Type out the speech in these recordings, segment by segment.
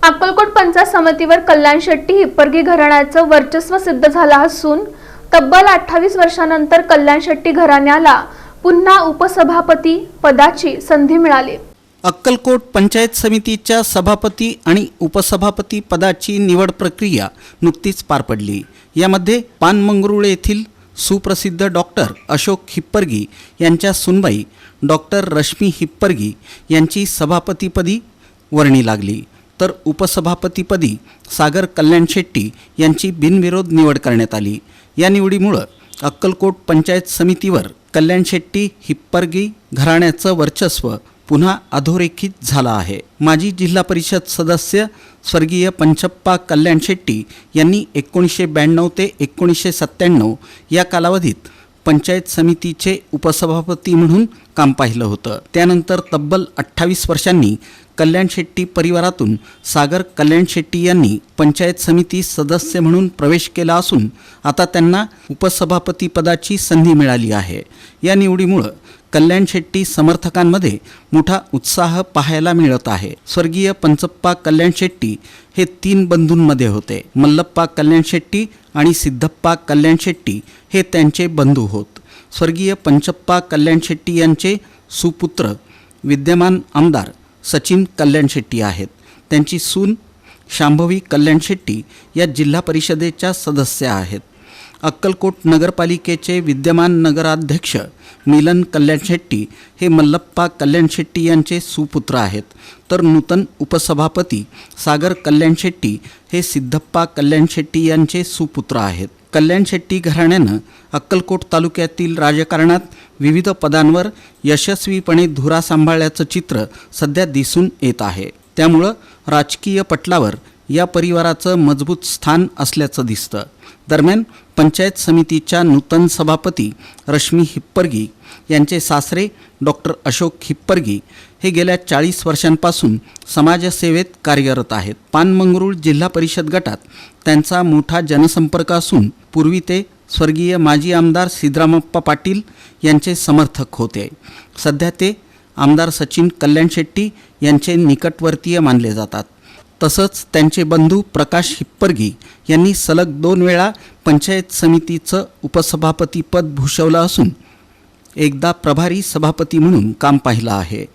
अक्कलकोट पंचायत समितीवर कल्याण शेट्टी हिप्परगी घराण्याचं वर्चस्व सिद्ध झालं असून तब्बल 28 वर्षांनंतर कल्याण शेट्टी घराण्याला पुन्हा उपसभापती पदाची संधी मिळाली। अक्कलकोट पंचायत समितीच्या सभापती आणि उपसभापती पदाची निवड प्रक्रिया नुकतीच पार पडली। यामध्ये पानमंगरुळ येथील सुप्रसिद्ध डॉक्टर अशोक हिप्परगी यांच्या सुनबाई डॉक्टर रश्मी हिप्परगी यांची सभापतीपदी वर्णी लागली, तर उपसभापतीपदी सागर कल्याण शेट्टी यांची बिनविरोध निवड करण्यात आली। या निवडीमुळे अक्कलकोट पंचायत समितीवर कल्याण शेट्टी हिप्परगी घराण्याचं वर्चस्व पुन्हा अधोरेखित झाला आहे। माजी जिल्हा परिषद सदस्य स्वर्गीय पंचप्पा कल्याण शेट्टी यांनी 1992 ते 1997 या कालावधीत पंचायत समितीचे उपसभापती म्हणून काम पाहिलं होतं। त्यानंतर तब्बल 28 वर्षांनी कल्याण शेट्टी परिवारातून सागर कल्याण शेट्टी यांनी पंचायत समिती सदस्य म्हणून प्रवेश केला असून आता त्यांना उपसभापती पदाची संधी मिळाली आहे। या निवडीमुळे कल्याण शेट्टी समर्थकांमध्ये मोठा उत्साह पाहायला मिळत आहे। स्वर्गीय पंचप्पा कल्याण शेट्टी हे 3 बंधूंमध्ये होते। मल्लप्पा कल्याण शेट्टी आणि सिद्धप्पा कल्याण शेट्टी हे त्यांचे बंधू होत। स्वर्गीय पंचप्पा कल्याण शेट्टी यांचे सुपुत्र विद्यमान आमदार सचिन कल्याण शेट्टी आहेत। त्यांची सून शांभवी कल्याण शेट्टी या जिल्हा परिषदेच्या सदस्य आहेत। अक्कलकोट नगरपालिकेचे विद्यमान नगराध्यक्ष मिलन कल्याण शेट्टी हे मल्लप्पा कल्याण शेट्टी यांचे सुपुत्र आहेत, तर नूतन उपसभापती सागर कल्याण शेट्टी हे सिद्धप्पा कल्याण शेट्टी यांचे सुपुत्र आहेत। कल्याण शेट्टी घराण्यानं अक्कलकोट तालुक्यातील राजकारणात विविध पदांवर यशस्वीपणे धुरा सांभाळल्याचं चित्र सध्या दिसून येत आहे। त्यामुळं राजकीय पटलावर या परिवाराचं मजबूत स्थान असल्याचं दिसतं। दरम्यान पंचायत समितीच्या नूतन सभापती रश्मी हिप्परगी यांचे सासरे डॉक्टर अशोक हिप्परगी हे गेल्या 40 वर्षांपासून समाजसेवेत कार्यरत आहेत। पानमंगरुळ जिल्हा परिषद गटात त्यांचा मोठा जनसंपर्क असून पूर्वी ते स्वर्गीय माजी आमदार सिद्धरामप्पा पाटील यांचे समर्थक होते। सध्या ते आमदार सचिन कल्याण शेट्टी यांचे निकटवर्तीय मानले जातात। तसंच त्यांचे बंधू प्रकाश हिप्परगी यांनी सलग 2 वेळा पंचायत समितीचं उपसभापतीपद भूषवलं असून एकदा प्रभारी सभापती म्हणून काम पाहिलं आहे।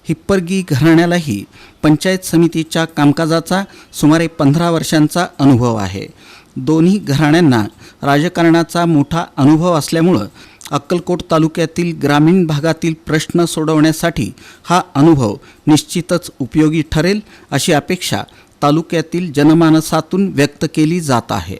हिप्परगी घराण्यालाही पंचायत समितीच्या कामकाजाचा सुमारे 15 वर्षांचा अनुभव आहे। दोन्ही घराण्यांना राजकारणाचा मोठा अनुभव असल्यामुळं अक्कलकोट तालुक्यातील ग्रामीण भागातील प्रश्न सोडवण्यासाठी हा अनुभव निश्चितच उपयोगी ठरेल अशी अपेक्षा तालुक्यातील जनमानसातून व्यक्त केली जात आहे।